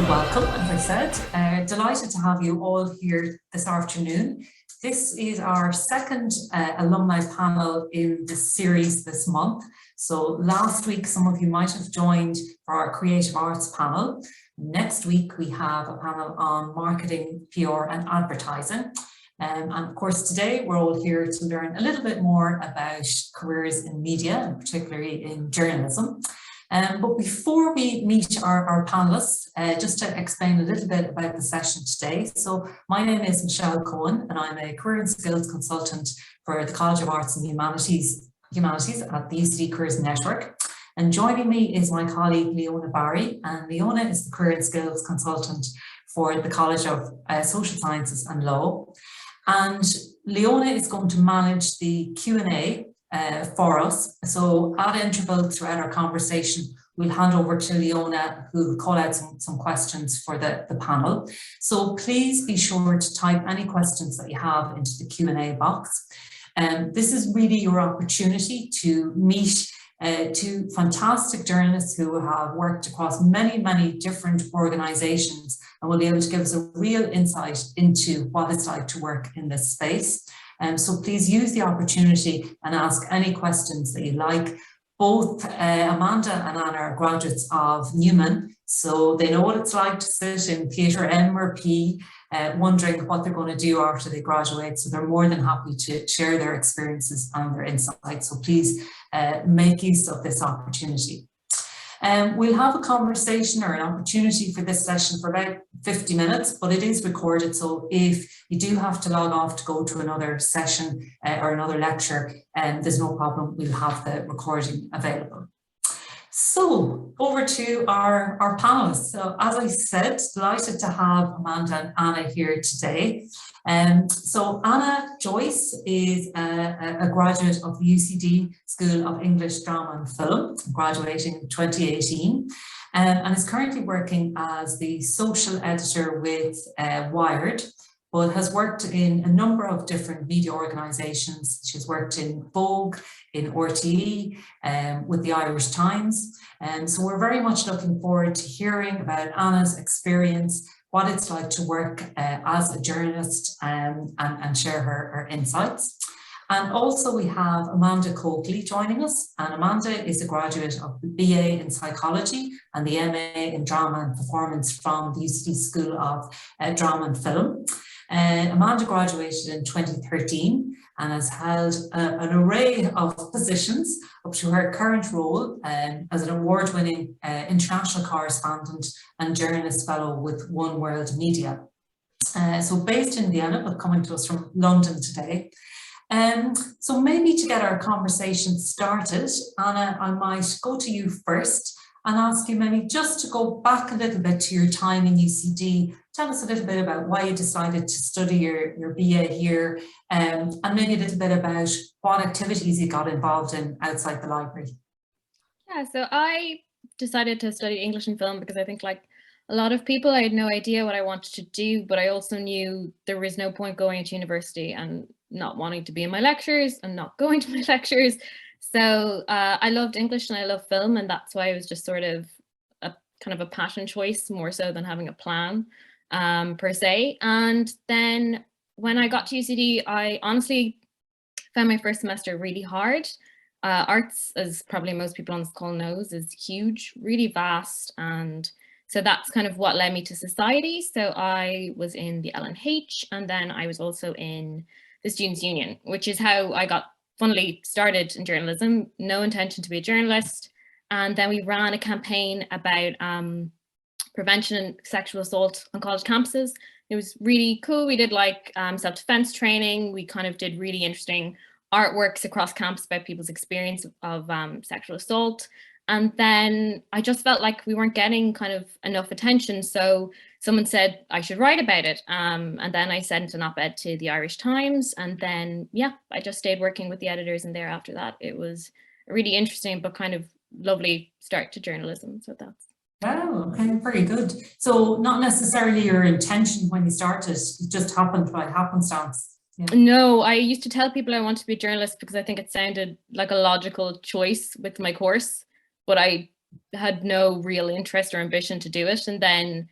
welcome, as I said. Delighted to have you all here this afternoon. This is our second alumni panel in this series this month. So last week, some of you might have joined for our creative arts panel. Next week, we have a panel on marketing, PR and advertising. And of course, today we're all here to learn a little bit more about careers in media, and particularly in journalism. But before we meet our panellists, just to explain a little bit about the session today. So my name is Michelle Cohen, and I'm a career and skills consultant for the College of Arts and Humanities at the UCD Careers Network. And joining me is my colleague Leona Barry, and Leona is the career and skills consultant for the College of Social Sciences and Law. And Leona is going to manage the Q&A for us. So at intervals throughout our conversation, we'll hand over to Leona, who will call out some questions for the panel. So please be sure to type any questions that you have into the Q&A box. This is really your opportunity to meet two fantastic journalists who have worked across many different organisations and will be able to give us a real insight into what it's like to work in this space. So please use the opportunity and ask any questions that you like. Both Amanda and Anna are graduates of Newman, so they know what it's like to sit in Theatre M or P, wondering what they're going to do after they graduate. So they're more than happy to share their experiences and their insights. So please make use of this opportunity. We'll have a conversation or an opportunity for this session for about 50 minutes, but it is recorded. So if you do have to log off to go to another session or another lecture, there's no problem. We'll have the recording available. So over to our panelists. So as I said, delighted to have Amanda and Anna here today. So Anna Joyce is a graduate of the UCD School of English, Drama and Film, graduating in 2018, and is currently working as the social editor with Wired, but has worked in a number of different media organisations. She's worked in Vogue, in RTE, with the Irish Times. So we're very much looking forward to hearing about Anna's experience, what it's like to work as a journalist, and share her insights. And also we have Amanda Coakley joining us, and Amanda is a graduate of the BA in Psychology and the MA in Drama and Performance from the UCD School of Drama and Film. Amanda graduated in 2013 and has held an array of positions up to her current role as an award-winning international correspondent and journalist fellow with One World Media. So based in Vienna, but coming to us from London today. So maybe to get our conversation started, Anna, I might go to you first and ask you maybe just to go back a little bit to your time in UCD. Tell us a little bit about why you decided to study your BA here, and maybe a little bit about what activities you got involved in outside the library. Yeah, so I decided to study English and film because I think, like a lot of people, I had no idea what I wanted to do, but I also knew there was no point going to university and not wanting to be in my lectures and not going to my lectures. So I loved English and I love film, and that's why it was just sort of a kind of a passion choice more so than having a plan per se. And then when I got to UCD, I honestly found my first semester really hard. Arts, as probably most people on this call knows, is huge, really vast, and so that's kind of what led me to society. So I was in the LNH, and then I was also in the Students' Union, which is how I got funnily started in journalism. No intention to be a journalist. And then we ran a campaign about prevention of sexual assault on college campuses. It was really cool. We did like self-defense training. We kind of did really interesting artworks across campus about people's experience of sexual assault. And then I just felt like we weren't getting kind of enough attention. So someone said I should write about it. And then I sent an op-ed to the Irish Times. And then, yeah, I just stayed working with the editors in there after that. It was a really interesting but kind of lovely start to journalism. So that's. Oh, okay, very good. So not necessarily your intention when you started, it just happened by happenstance. Yeah. No, I used to tell people I wanted to be a journalist because I think it sounded like a logical choice with my course, but I had no real interest or ambition to do it. And then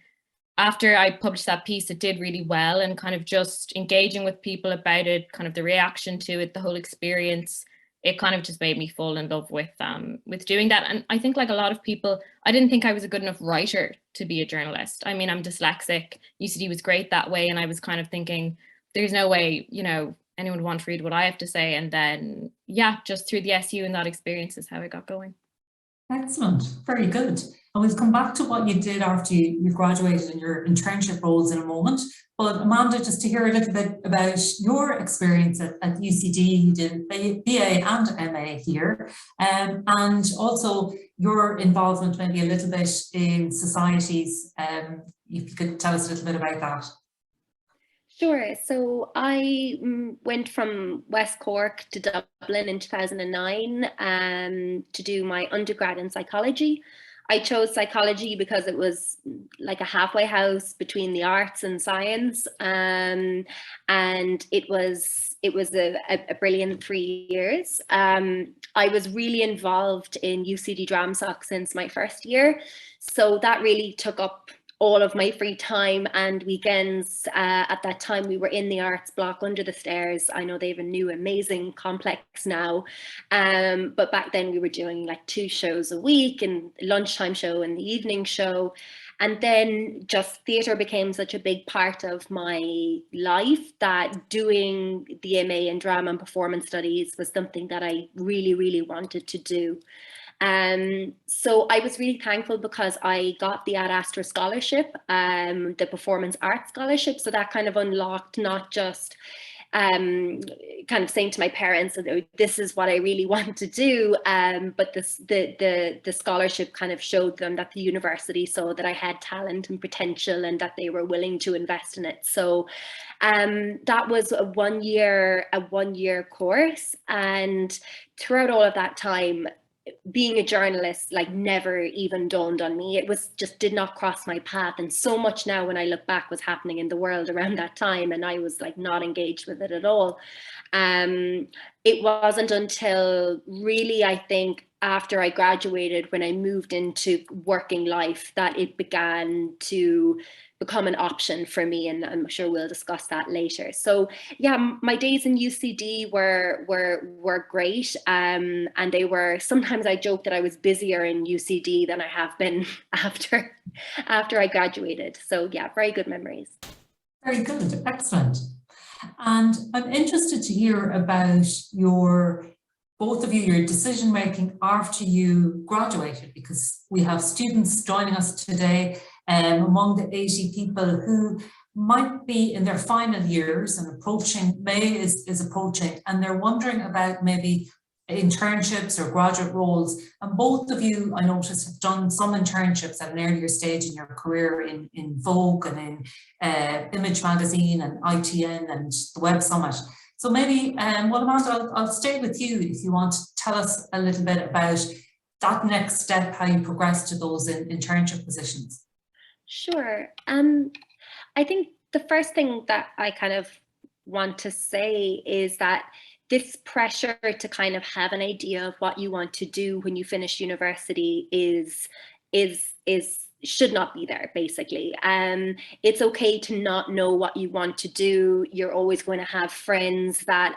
after I published that piece, it did really well, and kind of just engaging with people about it, kind of the reaction to it, the whole experience, it kind of just made me fall in love with doing that. And I think, like a lot of people, I didn't think I was a good enough writer to be a journalist. I mean, I'm dyslexic. UCD was great that way, and I was kind of thinking, there's no way, you know, anyone would want to read what I have to say. And then, yeah, just through the SU and that experience is how I got going. Excellent, very good. And we'll come back to what you did after you graduated and your internship roles in a moment. But Amanda, just to hear a little bit about your experience at UCD, you did BA and MA here, and also your involvement maybe a little bit in societies. If you could tell us a little bit about that. Sure. So I went from West Cork to Dublin in 2009 to do my undergrad in psychology. I chose psychology because it was like a halfway house between the arts and science, and it was a brilliant 3 years. I was really involved in UCD DramSoc since my first year, so that really took up all of my free time and weekends. At that time, we were in the arts block under the stairs. I know they have a new amazing complex now, but back then we were doing like 2 shows a week, and lunchtime show and the evening show. And then just theatre became such a big part of my life that doing the MA in drama and performance studies was something that I really, really wanted to do. So I was really thankful because I got the Ad Astra scholarship, the performance arts scholarship. So that kind of unlocked not just kind of saying to my parents that, oh, this is what I really want to do, but the scholarship kind of showed them that the university saw that I had talent and potential and that they were willing to invest in it. So that was a one year course, and throughout all of that time, being a journalist like never even dawned on me. It was just did not cross my path, and so much now when I look back was happening in the world around that time, and I was like not engaged with it at all. It wasn't until really, I think, after I graduated, when I moved into working life, that it began to become an option for me, and I'm sure we'll discuss that later. So yeah, my days in UCD were great, and they were, sometimes I joke that I was busier in UCD than I have been after I graduated. So yeah, very good memories. Very good, excellent. And I'm interested to hear about both of you, your decision making after you graduated, because we have students joining us today among the 80 people who might be in their final years and approaching, May is approaching, and they're wondering about maybe internships or graduate roles. And both of you, I noticed, have done some internships at an earlier stage in your career in Vogue and in Image Magazine and ITN and the Web Summit. So maybe, well, Amanda, I'll stay with you if you want to tell us a little bit about that next step, how you progress to those internship positions. Sure. I think the first thing that I kind of want to say is that this pressure to kind of have an idea of what you want to do when you finish university should not be there, basically. It's okay to not know what you want to do. You're always going to have friends that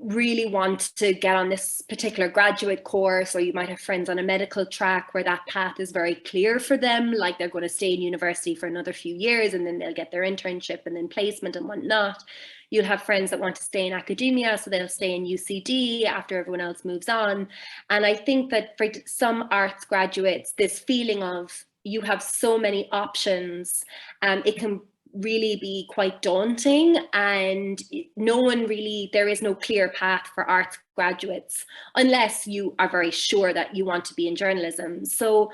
really want to get on this particular graduate course, or you might have friends on a medical track where that path is very clear for them, like they're going to stay in university for another few years and then they'll get their internship and then placement and whatnot. You'll have friends that want to stay in academia, so they'll stay in UCD after everyone else moves on. And I think that for some arts graduates, this feeling of you have so many options, it can really be quite daunting, and there is no clear path for arts graduates unless you are very sure that you want to be in journalism. So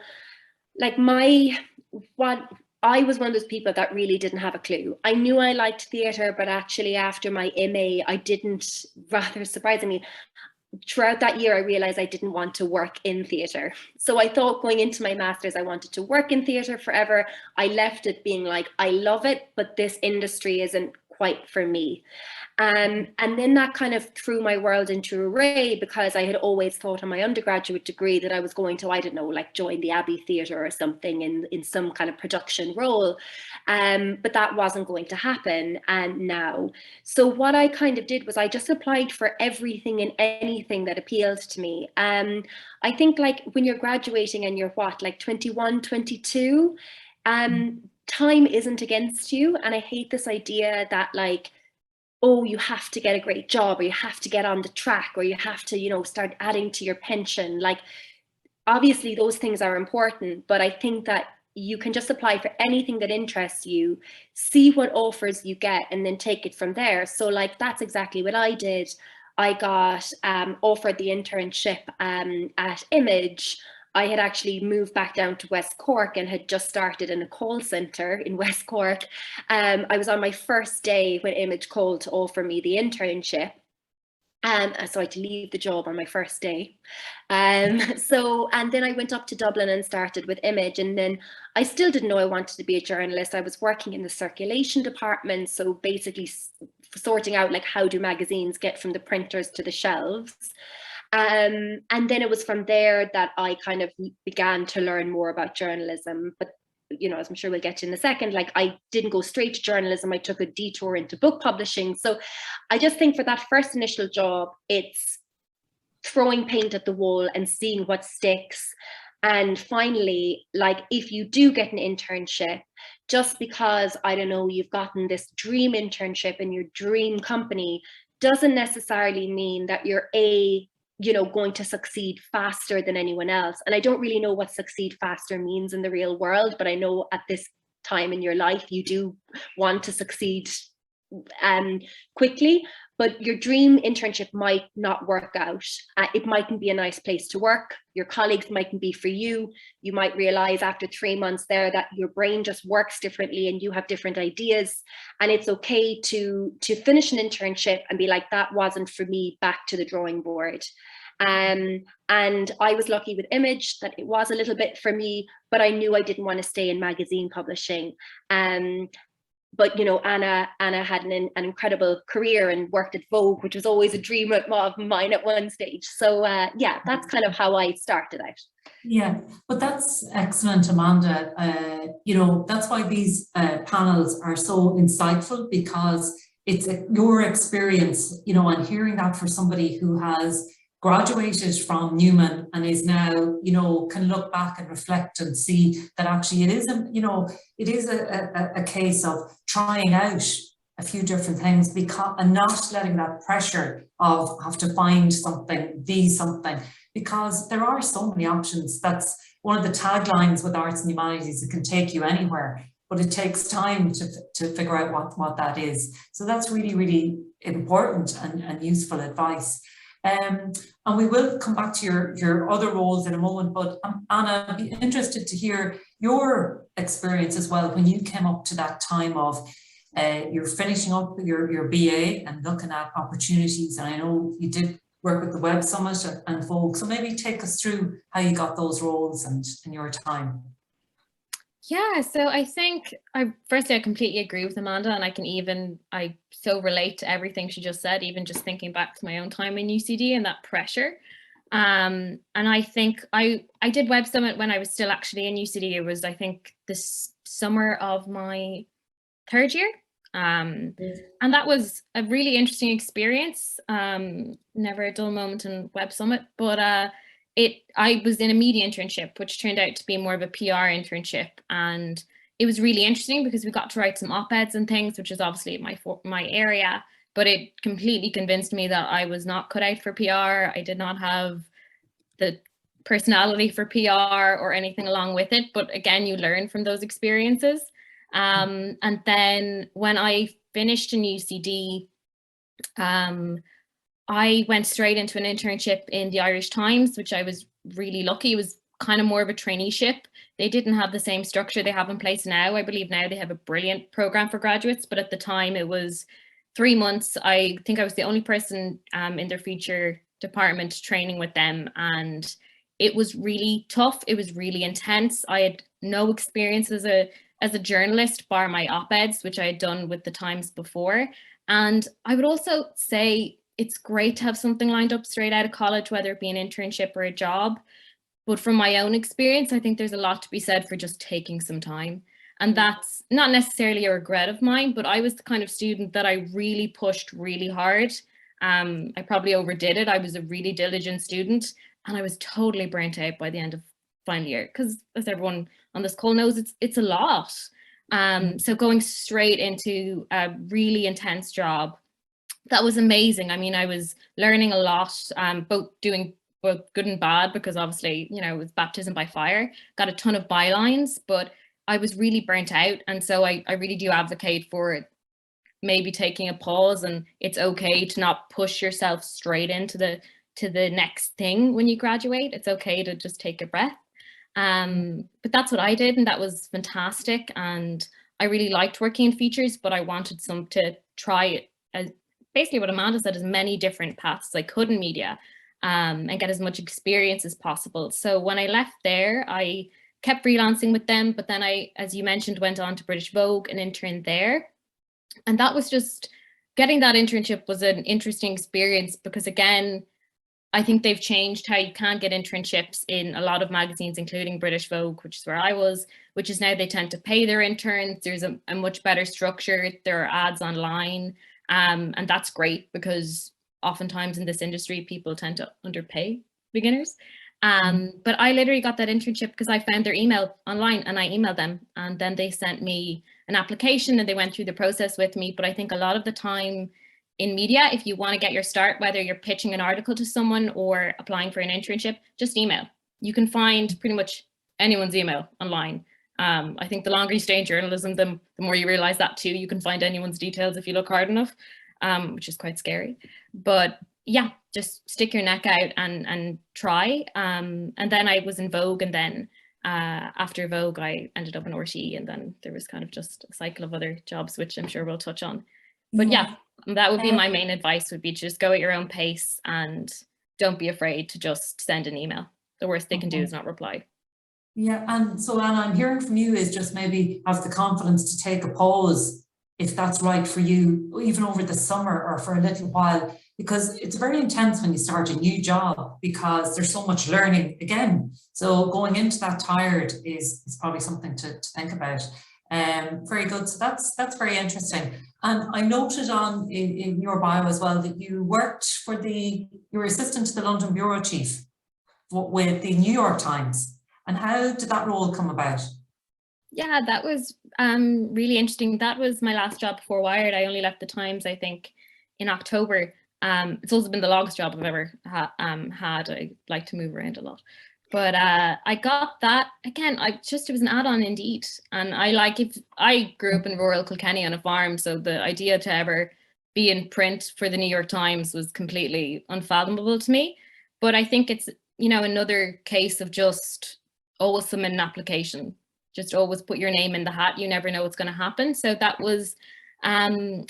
like I was one of those people that really didn't have a clue. I knew I liked theatre, but actually after my MA, I didn't, rather surprisingly, throughout that year, I realized I didn't want to work in theatre. So I thought going into my master's, I wanted to work in theatre forever. I left it being like, I love it, but this industry isn't quite for me. And then that kind of threw my world into array, because I had always thought on my undergraduate degree that I was going to, I don't know, like join the Abbey Theatre or something in some kind of production role. But that wasn't going to happen now. So what I kind of did was I just applied for everything and anything that appealed to me. I think like when you're graduating and you're what, like 21, 22, time isn't against you. And I hate this idea that like, oh, you have to get a great job, or you have to get on the track, or you have to, you know, start adding to your pension. Like, obviously those things are important, but I think that you can just apply for anything that interests you, see what offers you get, and then take it from there. So like, that's exactly what I did. I got offered the internship at Image. I had actually moved back down to West Cork and had just started in a call centre in West Cork. I was on my first day when Image called to offer me the internship. So I had to leave the job on my first day. And then I went up to Dublin and started with Image. And then I still didn't know I wanted to be a journalist. I was working in the circulation department. So basically sorting out like, how do magazines get from the printers to the shelves? And then it was from there that I kind of began to learn more about journalism. But, you know, as I'm sure we'll get to in a second, like I didn't go straight to journalism. I took a detour into book publishing. So I just think for that first initial job, it's throwing paint at the wall and seeing what sticks. And finally, like if you do get an internship, just because, I don't know, you've gotten this dream internship in your dream company doesn't necessarily mean that you're going to succeed faster than anyone else. And I don't really know what succeed faster means in the real world, but I know at this time in your life, you do want to succeed quickly, but your dream internship might not work out. It mightn't be a nice place to work. Your colleagues mightn't be for you. You might realize after 3 months there that your brain just works differently and you have different ideas. And it's okay to finish an internship and be like, that wasn't for me, back to the drawing board. And I was lucky with Image that it was a little bit for me, but I knew I didn't want to stay in magazine publishing. But you know, Anna had an incredible career and worked at Vogue, which was always a dream of mine at one stage. So yeah, that's kind of how I started out. Yeah, but that's excellent, Amanda. You know, that's why these panels are so insightful, because it's your experience, you know, and hearing that for somebody who has graduated from Newman and is now, you know, can look back and reflect and see that actually it is, it is a case of trying out a few different things, and not letting that pressure of have to find something, be something, because there are so many options. That's one of the taglines with arts and humanities. It can take you anywhere, but it takes time to figure out what that is. So that's really, really important and useful advice. And we will come back to your other roles in a moment, but Anna, I'd be interested to hear your experience as well when you came up to that time of you're finishing up your BA and looking at opportunities. And I know you did work with the Web Summit and Vogue, so maybe take us through how you got those roles and your time. Yeah, so I think firstly I completely agree with Amanda, and I so relate to everything she just said, even just thinking back to my own time in UCD and that pressure. And I think I did Web Summit when I was still actually in UCD. It was, I think, this summer of my third year. And that was a really interesting experience. Never a dull moment in Web Summit, but I was in a media internship, which turned out to be more of a PR internship, and it was really interesting because we got to write some op-eds and things, which is obviously my area, but it completely convinced me that I was not cut out for PR. I did not have the personality for PR or anything along with it, but again, you learn from those experiences. And then when I finished in UCD, I went straight into an internship in the Irish Times, which I was really lucky. It was kind of more of a traineeship. They didn't have the same structure they have in place now. I believe now they have a brilliant program for graduates, but at the time it was 3 months. I think I was the only person in their feature department training with them, and it was really tough. It was really intense. I had no experience as a as a journalist, bar my op-eds, which I had done with the Times before. And I would also say it's great to have something lined up straight out of college, whether it be an internship or a job. But from my own experience, I think there's a lot to be said for just taking some time. And that's not necessarily a regret of mine, but I was the kind of student that I really pushed really hard. I probably overdid it. I was a really diligent student and I was totally burnt out by the end of final year because, as everyone on this call knows, it's a lot. So going straight into a really intense job, that was amazing. I mean, I was learning a lot, both doing both good and bad, because obviously, you know, it was baptism by fire, got a ton of bylines, but I was really burnt out. And so I really do advocate for maybe taking a pause, and it's okay to not push yourself straight into the next thing when you graduate. It's okay to just take a breath. But that's what I did, and that was fantastic. And I really liked working in features, but I wanted to try it, as basically what Amanda said, as many different paths as I could in media, and get as much experience as possible. So when I left there, I kept freelancing with them, but then I, as you mentioned, went on to British Vogue and interned there. And that was just, getting that internship was an interesting experience because, again, I think they've changed how you can get internships in a lot of magazines, including British Vogue, which is where I was, which is now they tend to pay their interns. There's a much better structure. There are ads online. And that's great because oftentimes in this industry, people tend to underpay beginners. But I literally got that internship because I found their email online and I emailed them, and then they sent me an application and they went through the process with me. But I think a lot of the time in media, if you want to get your start, whether you're pitching an article to someone or applying for an internship, just email. You can find pretty much anyone's email online. I think the longer you stay in journalism, the more you realize that too. You can find anyone's details if you look hard enough, which is quite scary. But yeah, just stick your neck out and try. And then I was in Vogue, and then after Vogue, I ended up in RTE, and then there was kind of just a cycle of other jobs, which I'm sure we'll touch on. But yeah, that would be my main advice, would be just go at your own pace and don't be afraid to just send an email. The worst they can do is not reply. Yeah, and so Anna, I'm hearing from you is just maybe have the confidence to take a pause if that's right for you, even over the summer or for a little while, because it's very intense when you start a new job because there's so much learning again. So going into that tired is probably something to think about. Very good. So that's very interesting. And I noted on in your bio as well that you worked for you were assistant to the London bureau chief with the New York Times. And how did that role come about? Yeah, that was really interesting. That was my last job before Wired. I only left the Times, I think, in October. It's also been the longest job I've ever had. I like to move around a lot. But I got that, again, it was an add-on Indeed. And I grew up in rural Kilkenny on a farm, so the idea to ever be in print for the New York Times was completely unfathomable to me. But I think it's, you know, another case of just always submit an application. Just always put your name in the hat. You never know what's going to happen. So that was an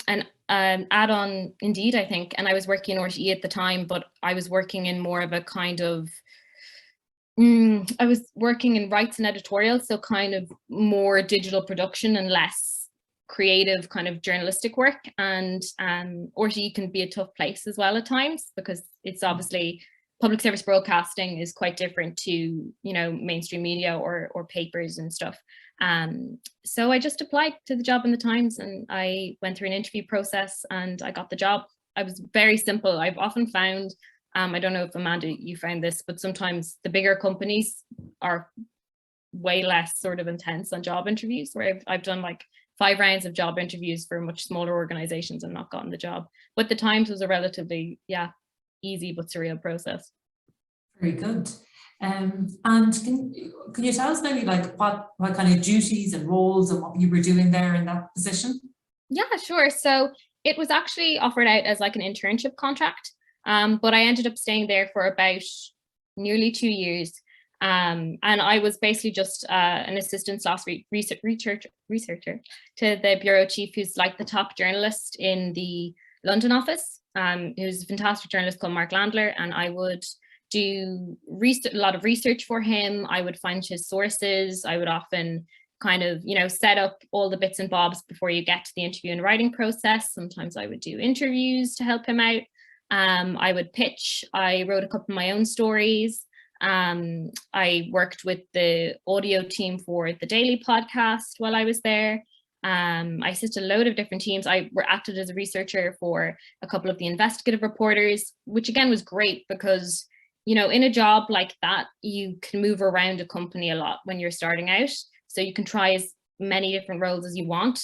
add-on Indeed, I think. And I was working in RTE at the time, but I was working in more of a kind of, I was working in rights and editorial, so kind of more digital production and less creative kind of journalistic work. And RTE can be a tough place as well at times because it's obviously public service broadcasting is quite different to, you know, mainstream media or papers and stuff. So I just applied to the job in the Times and I went through an interview process and I got the job. I was very simple. I've often found, I don't know if Amanda, you found this, but sometimes the bigger companies are way less sort of intense on job interviews, where I've done like 5 rounds of job interviews for much smaller organizations and not gotten the job. But the Times was a relatively, easy but surreal process. Very good. And can you tell us maybe like what kind of duties and roles and what you were doing there in that position? Yeah, sure. So it was actually offered out as like an internship contract, but I ended up staying there for about nearly 2 years. And I was basically just an assistant / researcher to the bureau chief, who's like the top journalist in the London office. Who's a fantastic journalist called Mark Landler, and I would do a lot of research for him. I would find his sources. I would often kind of, you know, set up all the bits and bobs before you get to the interview and writing process. Sometimes I would do interviews to help him out. I would pitch. I wrote a couple of my own stories. I worked with the audio team for the daily podcast while I was there. I assisted a load of different teams. I acted as a researcher for a couple of the investigative reporters, which again was great because, you know, in a job like that, you can move around a company a lot when you're starting out. So you can try as many different roles as you want.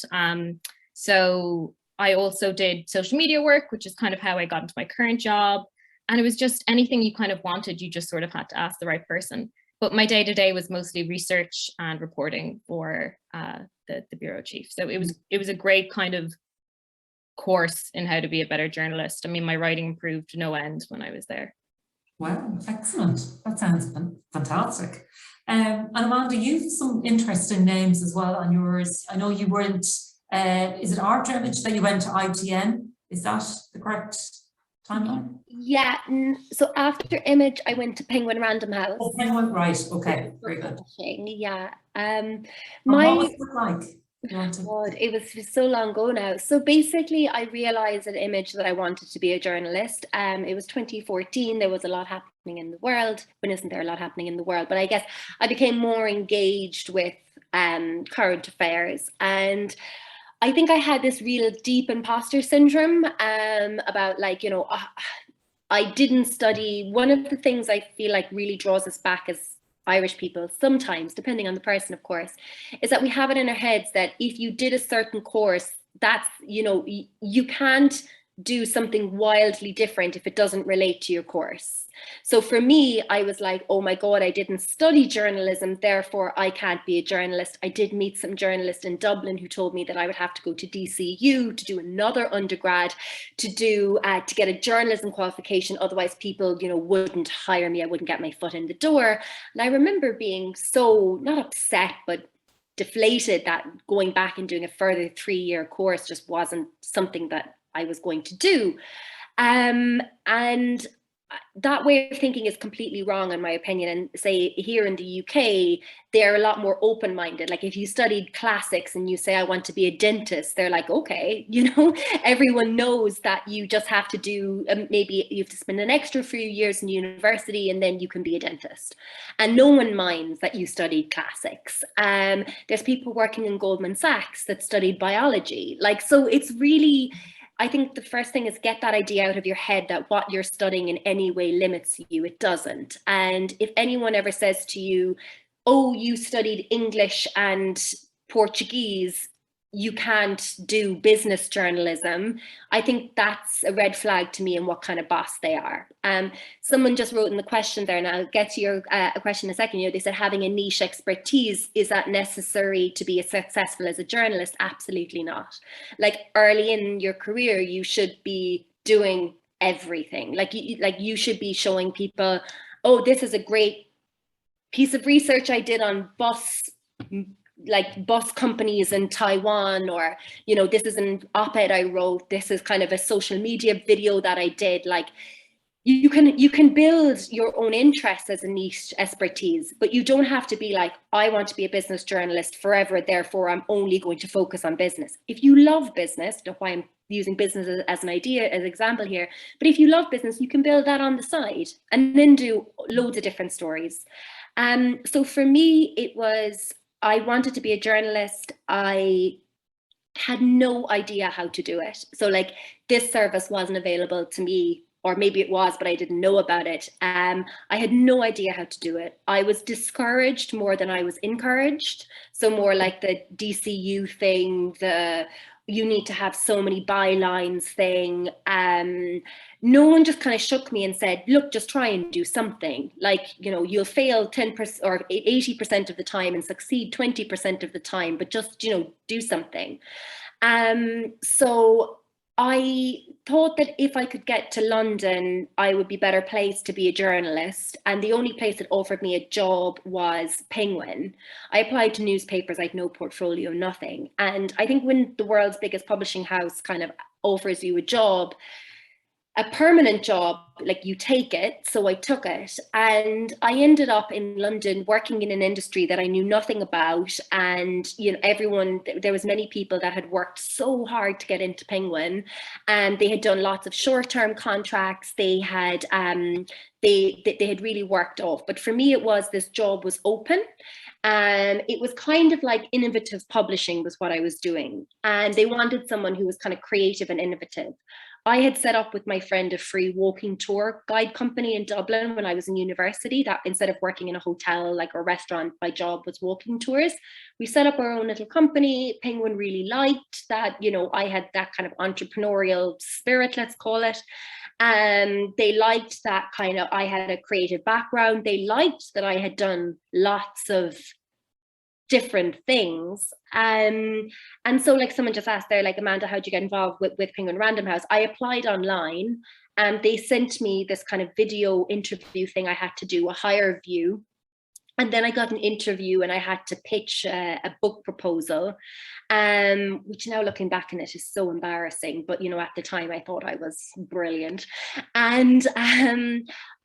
So I also did social media work, which is kind of how I got into my current job. And it was just anything you kind of wanted, you just sort of had to ask the right person. But my day-to-day was mostly research and reporting for the bureau chief. So it was a great kind of course in how to be a better journalist. I mean, my writing improved no end when I was there. Wow, excellent. That sounds fantastic. And Amanda, you've some interesting names as well on yours. I know you weren't, is it Art Image that you went to ITN? Is that the correct timeline? Yeah, so after Image, I went to Penguin Random House. Oh, Penguin, right, okay, very good. Yeah. What was it like? God, it was so long ago now. So basically, I realized at Image that I wanted to be a journalist. It was 2014. There was a lot happening in the world. When isn't there a lot happening in the world? But I guess I became more engaged with current affairs. And I think I had this real deep imposter syndrome about, like, you know, I didn't study. One of the things I feel like really draws us back as Irish people sometimes, depending on the person, of course, is that we have it in our heads that if you did a certain course, that's, you know, you can't do something wildly different if it doesn't relate to your course. So for me, I was like, oh my God, I didn't study journalism, therefore I can't be a journalist. I did meet some journalists in Dublin who told me that I would have to go to DCU to do another undergrad to get a journalism qualification. Otherwise people, you know, wouldn't hire me. I wouldn't get my foot in the door. And I remember being so, not upset, but deflated that going back and doing a further 3-year course just wasn't something that I was going to do. And that way of thinking is completely wrong, in my opinion. And say here in the UK, they're a lot more open-minded. Like if you studied classics and you say, I want to be a dentist, they're like, okay, you know, everyone knows that you just have to do, maybe you have to spend an extra few years in university and then you can be a dentist. And no one minds that you studied classics. There's people working in Goldman Sachs that studied biology. Like, so it's really, I think the first thing is get that idea out of your head that what you're studying in any way limits you. It doesn't. And if anyone ever says to you, oh, you studied English and Portuguese, you can't do business journalism, I think that's a red flag to me in what kind of boss they are. Someone just wrote in the question there, and I'll get to your question in a second. You know, they said having a niche expertise, is that necessary to be as successful as a journalist? Absolutely not. Like early in your career, you should be doing everything. Like you should be showing people, oh, this is a great piece of research I did on bus companies in Taiwan, or, you know, this is an op-ed I wrote, this is kind of a social media video that I did. Like you can build your own interests as a niche expertise, but you don't have to be like, I want to be a business journalist forever, therefore I'm only going to focus on business. If you love business, that's why I'm using business as an idea, as an example here, but if you love business, you can build that on the side and then do loads of different stories. So for me, it was, I wanted to be a journalist. I had no idea how to do it. So like this service wasn't available to me, or maybe it was, but I didn't know about it. I had no idea how to do it. I was discouraged more than I was encouraged. So more like the DCU thing, the you need to have so many bylines thing. No one just kind of shook me and said, look, just try and do something. Like, you know, you'll fail 10% or 80% of the time and succeed 20% of the time, but just, you know, do something. So I thought that if I could get to London, I would be better placed to be a journalist. And the only place that offered me a job was Penguin. I applied to newspapers, I had no portfolio, nothing. And I think when the world's biggest publishing house kind of offers you a job, a permanent job, like you take it. So I took it, and I ended up in London working in an industry that I knew nothing about. And, you know, there was many people that had worked so hard to get into Penguin, and they had done lots of short-term contracts. They had really worked off. But for me, this job was open. And it was kind of like innovative publishing was what I was doing. And they wanted someone who was kind of creative and innovative. I had set up with my friend a free walking tour guide company in Dublin when I was in university, that instead of working in a hotel like a restaurant, my job was walking tours. We set up our own little company. Penguin really liked that, you know, I had that kind of entrepreneurial spirit, let's call it. And they liked that kind of, I had a creative background. They liked that I had done lots of different things. And so like someone just asked there, like, Amanda, how'd you get involved with Penguin Random House? I applied online, and they sent me this kind of video interview thing I had to do, a higher view. And then I got an interview, and I had to pitch a book proposal, which now looking back on it is so embarrassing. But, you know, at the time I thought I was brilliant. And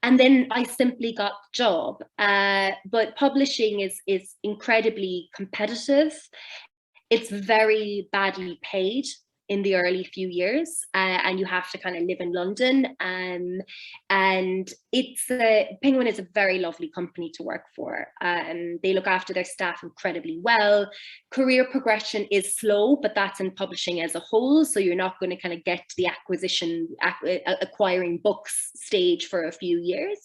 then I simply got the job. But publishing is incredibly competitive. It's very badly paid in the early few years, and you have to kind of live in London. And it's Penguin is a very lovely company to work for. They look after their staff incredibly well. Career progression is slow, but that's in publishing as a whole. So you're not going to kind of get to the acquiring books stage for a few years.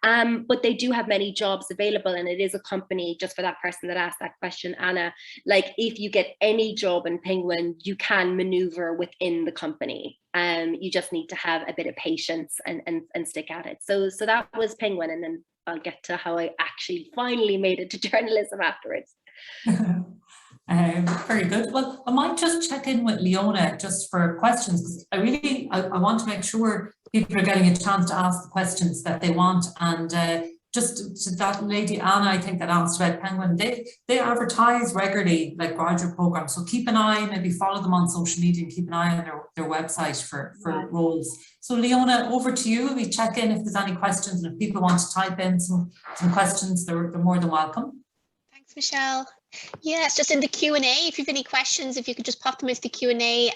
But they do have many jobs available, and it is a company, just for that person that asked that question, Anna, like if you get any job in Penguin, you can maneuver within the company. You just need to have a bit of patience and stick at it. So that was Penguin, and then I'll get to how I actually finally made it to journalism afterwards. Very good. Well, I might just check in with Leona just for questions, because I want to make sure people are getting a chance to ask the questions that they want. And just to that lady Anna, I think, that asked about Penguin, they advertise regularly, like graduate programs. So keep an eye, maybe follow them on social media, and keep an eye on their website for roles. So Leona, over to you. We check in if there's any questions, and if people want to type in some questions, they're more than welcome. Thanks, Michelle. Yes, just in the Q&A, if you have any questions, if you could just pop them into the Q&A.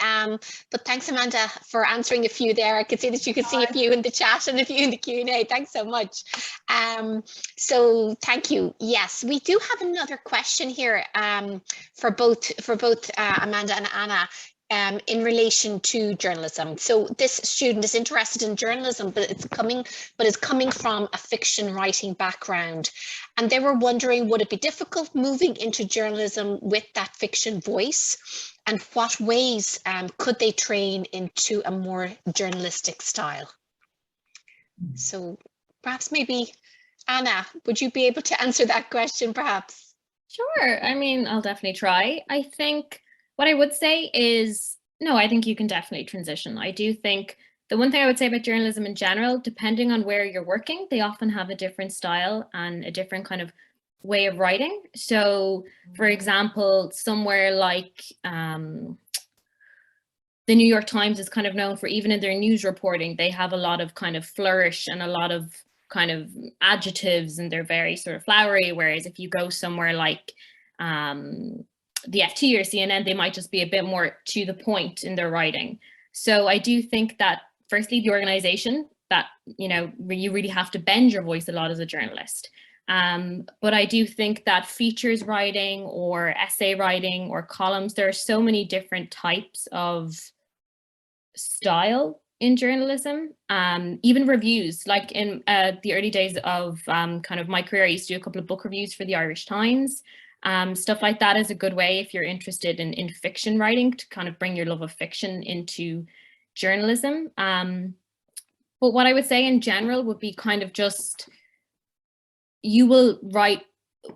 But thanks, Amanda, for answering a few there. I could see that you could see a few in the chat and a few in the Q&A. Thanks so much. So thank you. Yes, we do have another question here for both Amanda and Anna. In relation to journalism. So this student is interested in journalism, but is coming from a fiction writing background. And they were wondering, would it be difficult moving into journalism with that fiction voice? And what ways could they train into a more journalistic style? So perhaps maybe, Anna, would you be able to answer that question perhaps? Sure. I mean, I'll definitely try. I think what I would say is, no, I think you can definitely transition. I do think the one thing I would say about journalism in general, depending on where you're working, they often have a different style and a different kind of way of writing. So, for example, somewhere like the New York Times is kind of known for, even in their news reporting, they have a lot of kind of flourish and a lot of kind of adjectives, and they're very sort of flowery. Whereas if you go somewhere like the FT or CNN, they might just be a bit more to the point in their writing. So I do think that, firstly, the organization, that, you know, you really have to bend your voice a lot as a journalist. But I do think that features writing or essay writing or columns, there are so many different types of style in journalism. Even reviews, like in the early days of kind of my career, I used to do a couple of book reviews for the Irish Times. Stuff like that is a good way if you're interested in fiction writing, to kind of bring your love of fiction into journalism. But what I would say in general would be kind of just, you will write,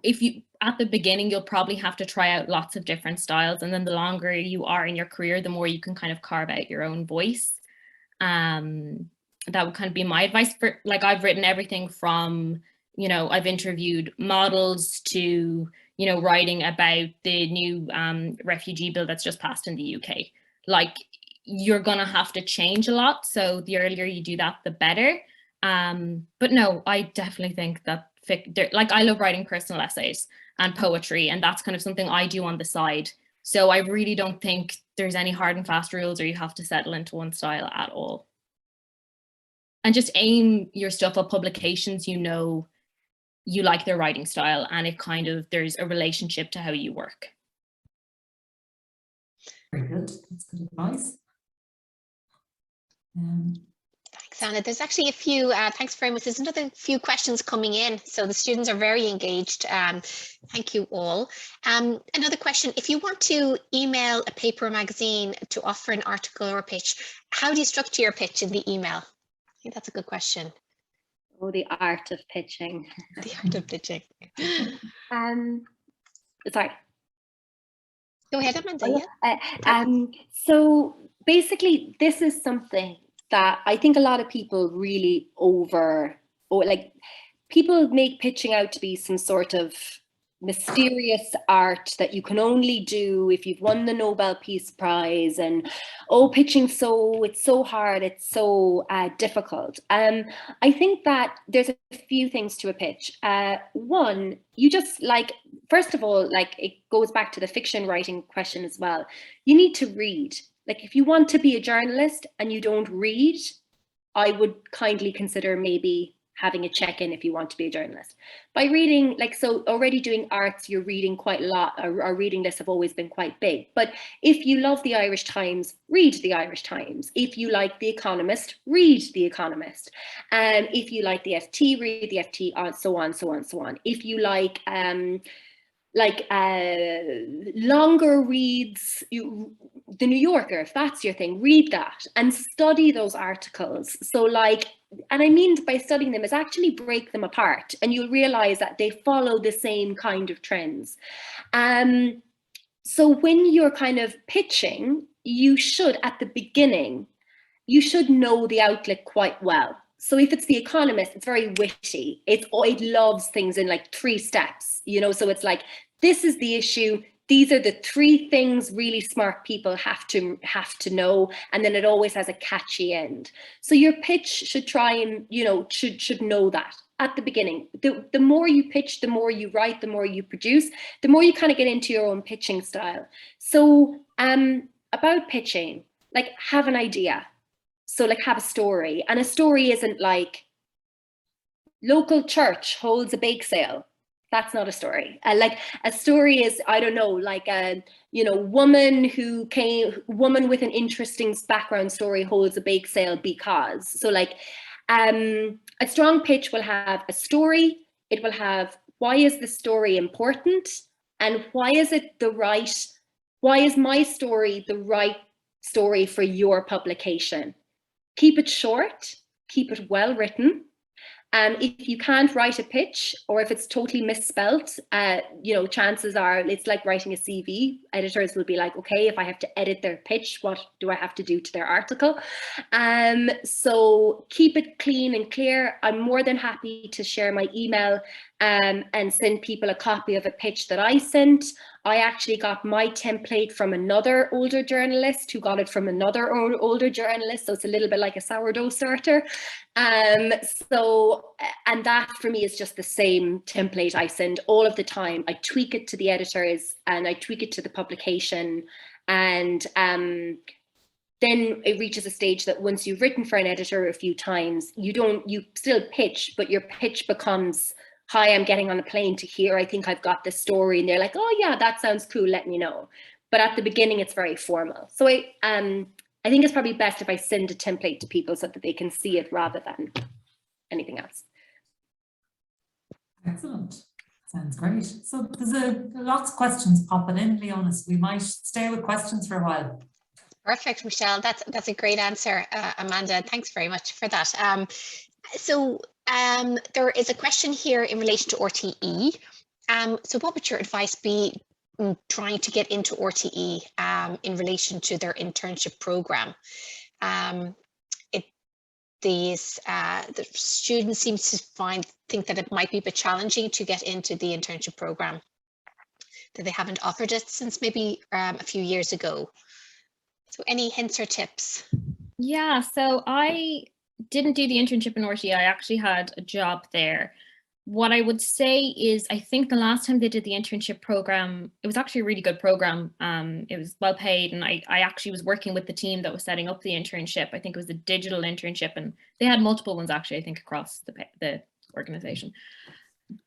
if you, at the beginning, you'll probably have to try out lots of different styles. And then the longer you are in your career, the more you can kind of carve out your own voice. That would kind of be my advice. For, like, I've written everything from, you know, I've interviewed models to, you know, writing about the new refugee bill that's just passed in the UK. Like, you're gonna have to change a lot. So the earlier you do that, the better. But no, I definitely think that like I love writing personal essays and poetry, and that's kind of something I do on the side. So I really don't think there's any hard and fast rules or you have to settle into one style at all. And just aim your stuff at publications you know you like their writing style, and it kind of, there's a relationship to how you work. Very good. That's good advice. Thanks, Anna. There's actually a few, thanks very much. There's another few questions coming in. So the students are very engaged. Thank you all. Another question, if you want to email a paper or magazine to offer an article or a pitch, how do you structure your pitch in the email? I think that's a good question. Oh, the art of pitching. The art of pitching. Sorry. Go ahead, Amanda. So basically, this is something that I think a lot of people really like people make pitching out to be some sort of mysterious art that you can only do if you've won the Nobel Peace Prize, and pitching, so it's so hard, it's so difficult. I think that there's a few things to a pitch. One, you just like, first of all, like it goes back to the fiction writing question as well. You need to read. Like if you want to be a journalist and you don't read, I would kindly consider maybe having a check-in if you want to be a journalist. By reading, like, so already doing arts, you're reading quite a lot. Our reading lists have always been quite big. But if you love the Irish Times, read the Irish Times. If you like The Economist, read The Economist. If you like the FT, read the FT, so on, so on, so on. If you like longer reads, the New Yorker, if that's your thing, read that and study those articles. So like, and I mean by studying them is actually break them apart, and you'll realize that they follow the same kind of trends. So when you're kind of pitching, you should, at the beginning, you should know the outlet quite well. So if it's The Economist, it's very witty. It loves things in like 3 steps, you know, so it's like, this is the issue. These are the 3 things really smart people have to know, and then it always has a catchy end. So your pitch should try and, you know, should know that at the beginning. The more you pitch, the more you write, the more you produce, the more you kind of get into your own pitching style. So about pitching, like have an idea. So like have a story, and a story isn't like local church holds a bake sale. That's not a story. Like a story is, I don't know, like a, you know, woman with an interesting background story holds a bake sale because. So like a strong pitch will have a story. It will have, why is the story important? And why is my story the right story for your publication? Keep it short, keep it well written. If you can't write a pitch, or if it's totally misspelt, you know, chances are it's like writing a CV. Editors will be like, okay, if I have to edit their pitch, what do I have to do to their article? So keep it clean and clear. I'm more than happy to share my email and send people a copy of a pitch that I sent. I actually got my template from another older journalist who got it from another older journalist. So it's a little bit like a sourdough starter. And that for me is just the same template I send all of the time. I tweak it to the editors and I tweak it to the publication. And then it reaches a stage that once you've written for an editor a few times, you still pitch, but your pitch becomes, hi, I'm getting on a plane to here. I think I've got this story. And they're like, oh yeah, that sounds cool. Let me know. But at the beginning, it's very formal. So I think it's probably best if I send a template to people so that they can see it rather than anything else. Excellent. Sounds great. So there's lots of questions popping in, Leonis. We might stay with questions for a while. Perfect, Michelle. That's a great answer, Amanda. Thanks very much for that. There is a question here in relation to RTE. So what would your advice be trying to get into RTE in relation to their internship program? The students seem to think that it might be a bit challenging to get into the internship program, that they haven't offered it since maybe a few years ago. So any hints or tips? Yeah, so I didn't do the internship in RTE. I actually had a job there. What I would say is, I think the last time they did the internship program, it was actually a really good program. It was well paid, and I actually was working with the team that was setting up the internship. I think it was a digital internship, and they had multiple ones actually, I think, across the organization.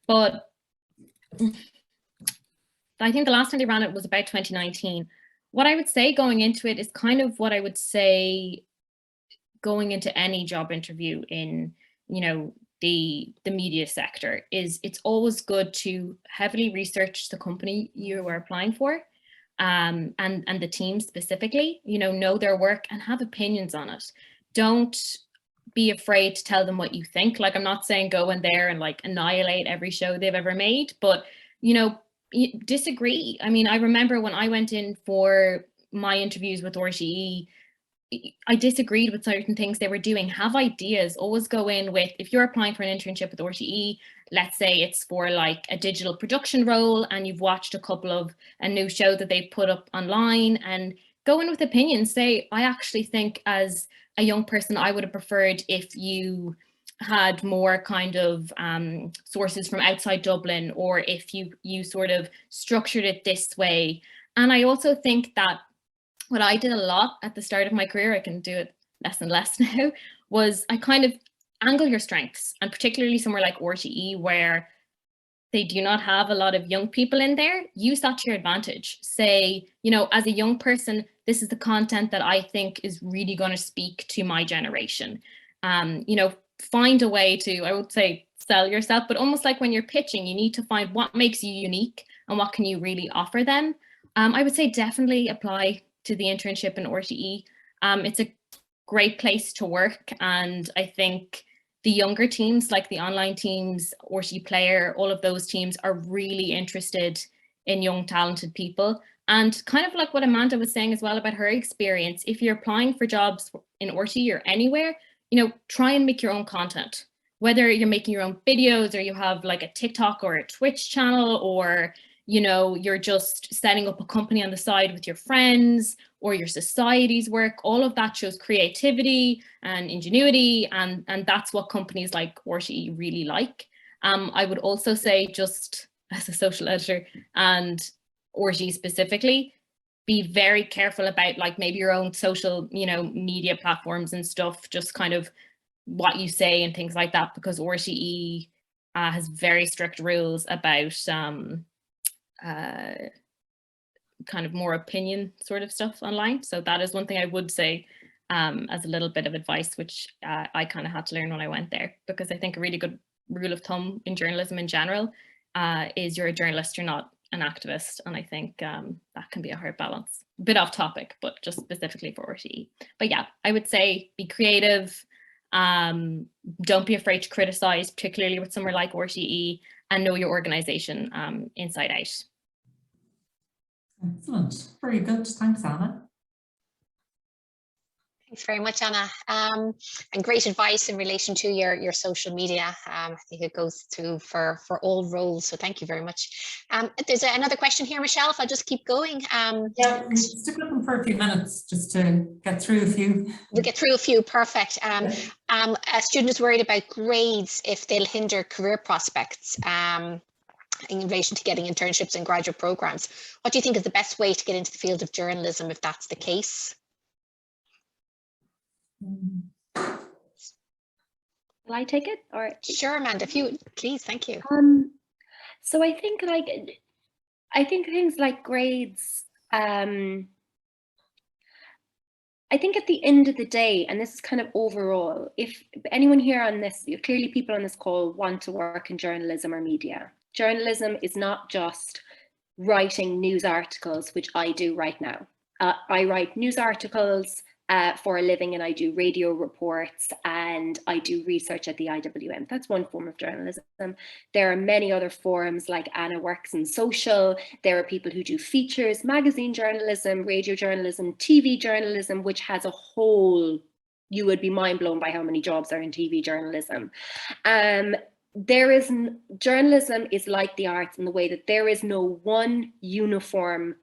But I think the last time they ran it was about 2019. What I would say going into it is kind of what I would say going into any job interview in, the media sector, is it's always good to heavily research the company you are applying for, and the team specifically, know their work and have opinions on it. Don't be afraid to tell them what you think. Like, I'm not saying go in there and like annihilate every show they've ever made, but disagree. I mean, I remember when I went in for my interviews with RTE, I disagreed with certain things they were doing. Have ideas. Always go in with, if you're applying for an internship with RTE, let's say it's for like a digital production role and you've watched a new show that they've put up online, and go in with opinions. Say, I actually think as a young person, I would have preferred if you had more kind of sources from outside Dublin, or if you sort of structured it this way. And I also think that what I did a lot at the start of my career, I can do it less and less now, was I kind of angle your strengths, and particularly somewhere like RTE where they do not have a lot of young people in there, use that to your advantage. Say, as a young person, this is the content that I think is really going to speak to my generation. Find a way to, I would say, sell yourself, but almost like when you're pitching, you need to find what makes you unique and what can you really offer them. I would say definitely apply to the internship in RTE. It's a great place to work, and I think the younger teams, like the online teams, RTE Player, all of those teams are really interested in young, talented people. And kind of like what Amanda was saying as well about her experience, if you're applying for jobs in RTE or anywhere, try and make your own content. Whether you're making your own videos, or you have like a TikTok or a Twitch channel, or you're just setting up a company on the side with your friends, or your society's work, all of that shows creativity and ingenuity, and that's what companies like RTE really like. I would also say, just as a social editor and RTE specifically, be very careful about like maybe your own social, media platforms and stuff, just kind of what you say and things like that, because RTE has very strict rules about kind of more opinion sort of stuff online. So that is one thing I would say as a little bit of advice, which I kind of had to learn when I went there, because I think a really good rule of thumb in journalism in general is you're a journalist, you're not an activist. And I think that can be a hard balance. A bit off topic, but just specifically for RTE. But yeah, I would say be creative. Don't be afraid to criticize, particularly with somewhere like RTE, and know your organization inside out. Excellent. Very good. Thanks, Anna. Thanks very much, Anna. And great advice in relation to your social media. I think it goes through for all roles. So thank you very much. There's another question here, Michelle, if I'll just keep going. Yeah, stick with them for a few minutes just to get through a few. We'll get through a few, perfect. A student is worried about grades if they'll hinder career prospects in relation to getting internships and graduate programs. What do you think is the best way to get into the field of journalism if that's the case? Will I take it? Or sure, Amanda, if you please, thank you. So I think things like grades, I think at the end of the day, and this is kind of overall, if anyone here on this, clearly people on this call want to work in journalism or media. Journalism is not just writing news articles, which I do right now. I write news articles for a living, and I do radio reports, and I do research at the IWM. That's one form of journalism. There are many other forms, like Anna works in social. There are people who do features, magazine journalism, radio journalism, TV journalism, which has a whole, you would be mind blown by how many jobs are in TV journalism. Journalism is like the arts in the way that there is no one uniform,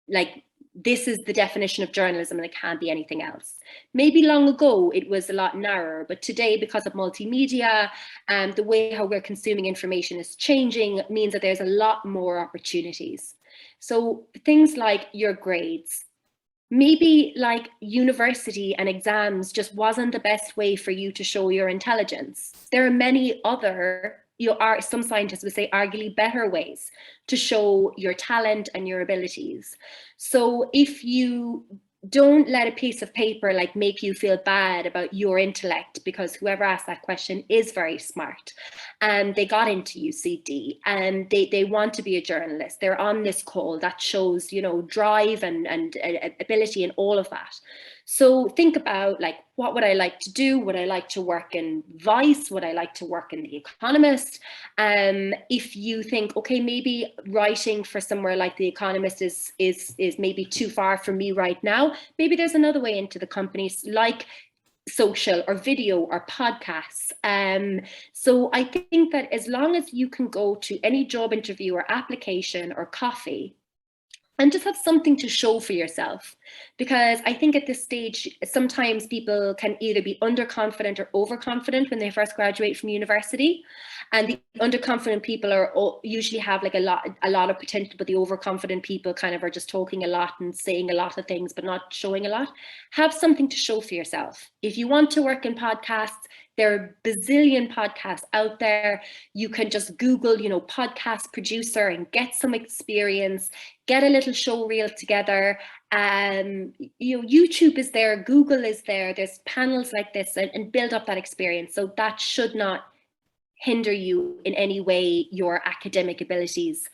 like this is the definition of journalism and it can't be anything else. Maybe long ago it was a lot narrower, but today, because of multimedia and the way how we're consuming information is changing, means that there's a lot more opportunities. So things like your grades, maybe like university and exams just wasn't the best way for you to show your intelligence. There are many other, some scientists would say arguably better ways to show your talent and your abilities. So if you don't let a piece of paper like make you feel bad about your intellect, because whoever asked that question is very smart and they got into UCD and they want to be a journalist, they're on this call, that shows, you know, drive and ability and all of that. So think about, like, what would I like to do? Would I like to work in Vice? Would I like to work in The Economist? If you think, okay, maybe writing for somewhere like The Economist is maybe too far for me right now, maybe there's another way into the companies like social or video or podcasts. So I think that as long as you can go to any job interview or application or coffee and just have something to show for yourself, because I think at this stage, sometimes people can either be underconfident or overconfident when they first graduate from university. And the underconfident people usually have like a lot of potential, but the overconfident people kind of are just talking a lot and saying a lot of things, but not showing a lot. Have something to show for yourself. If you want to work in podcasts, there are a bazillion podcasts out there. You can just Google, you know, podcast producer and get some experience, get a little show reel together. You know, YouTube is there, Google is there, there's panels like this, and build up that experience. So that should not hinder you in any way, your academic abilities.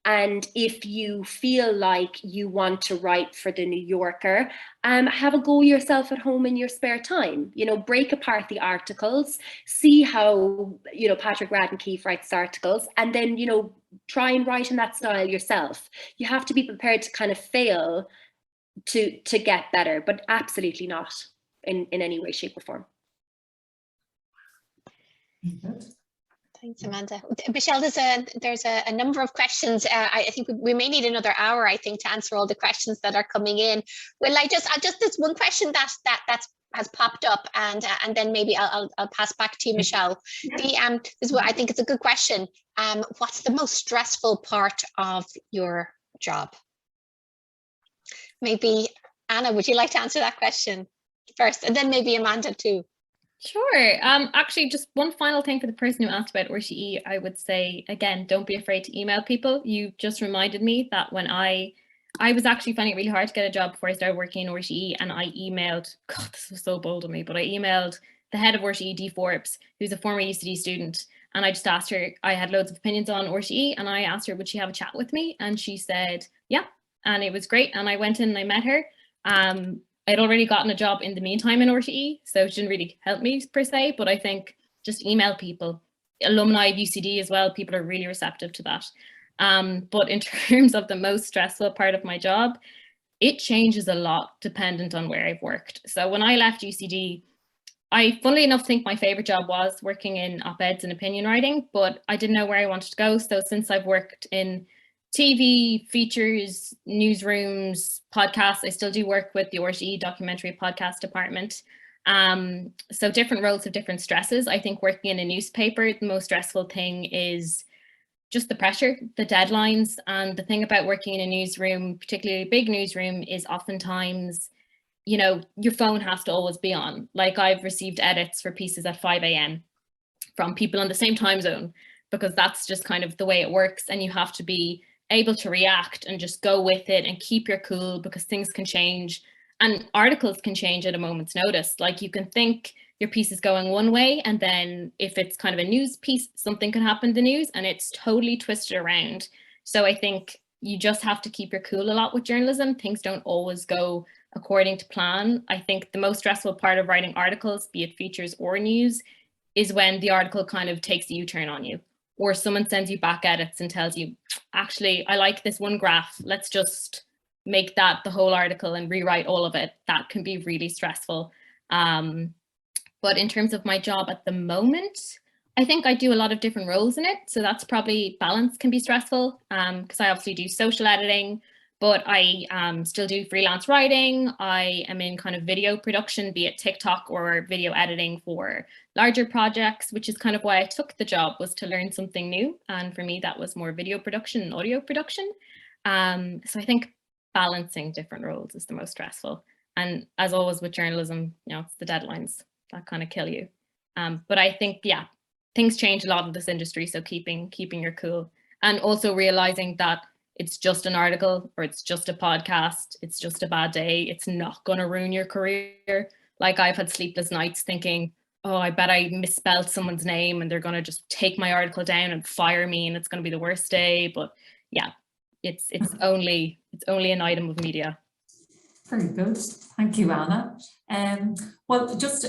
And if you feel like you want to write for the New Yorker, have a go yourself at home in your spare time. You know, break apart the articles, see how, you know, Patrick Radden Keefe writes articles, and then, you know, try and write in that style yourself. You have to be prepared to kind of fail to get better, but absolutely not in any way, shape, or form. Thanks, Amanda. Michelle, there's a number of questions. I think we may need another hour, I think, to answer all the questions that are coming in. Well, there's one question that has popped up, and then maybe I'll pass back to you, Michelle. This is what I think it's a good question. What's the most stressful part of your job? Maybe Anna, would you like to answer that question first, and then maybe Amanda too? Sure. Actually, just one final thing for the person who asked about RTE, I would say, again, don't be afraid to email people. You just reminded me that when I was actually finding it really hard to get a job before I started working in RTE, and I emailed, God, this was so bold of me, but I emailed the head of RTE, Dee Forbes, who's a former UCD student, and I just asked her, I had loads of opinions on RTE, and I asked her, would she have a chat with me? And she said, yeah, and it was great. And I went in and I met her. I'd already gotten a job in the meantime in RTE, so it didn't really help me per se, but I think just email people. Alumni of UCD as well, people are really receptive to that. But in terms of the most stressful part of my job, it changes a lot dependent on where I've worked. So when I left UCD, I, funnily enough, think my favorite job was working in op-eds and opinion writing, but I didn't know where I wanted to go. So since I've worked in TV, features, newsrooms, podcasts, I still do work with the RTE documentary podcast department. So different roles have different stresses. I think working in a newspaper, the most stressful thing is just the pressure, the deadlines. And the thing about working in a newsroom, particularly a big newsroom, is oftentimes, you know, your phone has to always be on. Like, I've received edits for pieces at 5 a.m. from people on the same time zone, because that's just kind of the way it works. And you have to be able to react and just go with it and keep your cool, because things can change and articles can change at a moment's notice. Like, you can think your piece is going one way, and then if it's kind of a news piece, something can happen to the news and it's totally twisted around. So I think you just have to keep your cool a lot with journalism. Things don't always go according to plan. I think the most stressful part of writing articles, be it features or news, is when the article kind of takes a U-turn on you, or someone sends you back edits and tells you, actually, I like this one graph, let's just make that the whole article and rewrite all of it. That can be really stressful. But in terms of my job at the moment, I think I do a lot of different roles in it. So that's probably, balance can be stressful, because I obviously do social editing, but I still do freelance writing. I am in kind of video production, be it TikTok or video editing for larger projects, which is kind of why I took the job, was to learn something new. And for me, that was more video production and audio production. So I think balancing different roles is the most stressful. And as always with journalism, you know, it's the deadlines that kind of kill you. But I think, yeah, things change a lot in this industry. So keeping your cool, and also realizing that it's just an article or it's just a podcast, it's just a bad day, it's not going to ruin your career. Like I've had sleepless nights thinking, oh, I bet I misspelled someone's name and they're going to just take my article down and fire me and it's going to be the worst day. But yeah, it's only an item of media. Very good. Thank you, Anna. Well, just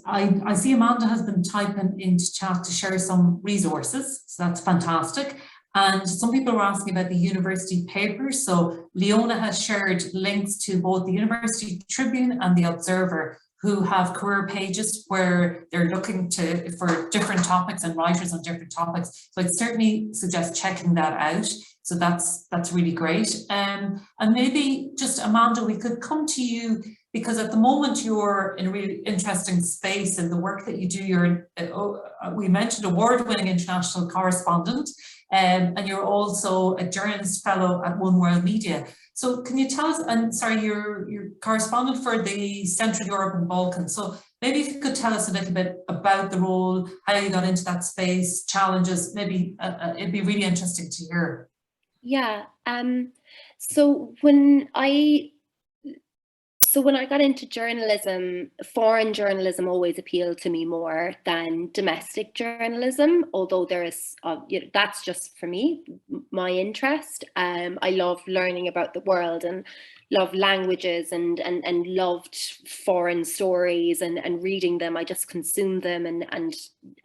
I see Amanda has been typing into chat to share some resources, so that's fantastic. And some people are asking about the university papers. So Leona has shared links to both the University Tribune and the Observer, who have career pages where they're looking for different topics and writers on different topics. So I'd certainly suggest checking that out. So that's really great. And maybe just Amanda, we could come to you, because at the moment you're in a really interesting space in the work that you do. We mentioned award-winning international correspondent, and you're also a journalist fellow at One World Media. So can you tell us, and sorry, you're correspondent for the Central Europe and Balkans. So maybe if you could tell us a little bit about the role, how you got into that space, challenges, maybe it'd be really interesting to hear. Yeah. So when I got into journalism, foreign journalism always appealed to me more than domestic journalism, although there is, that's just for me, my interest. I love learning about the world and love languages and loved foreign stories and reading them. I just consumed them and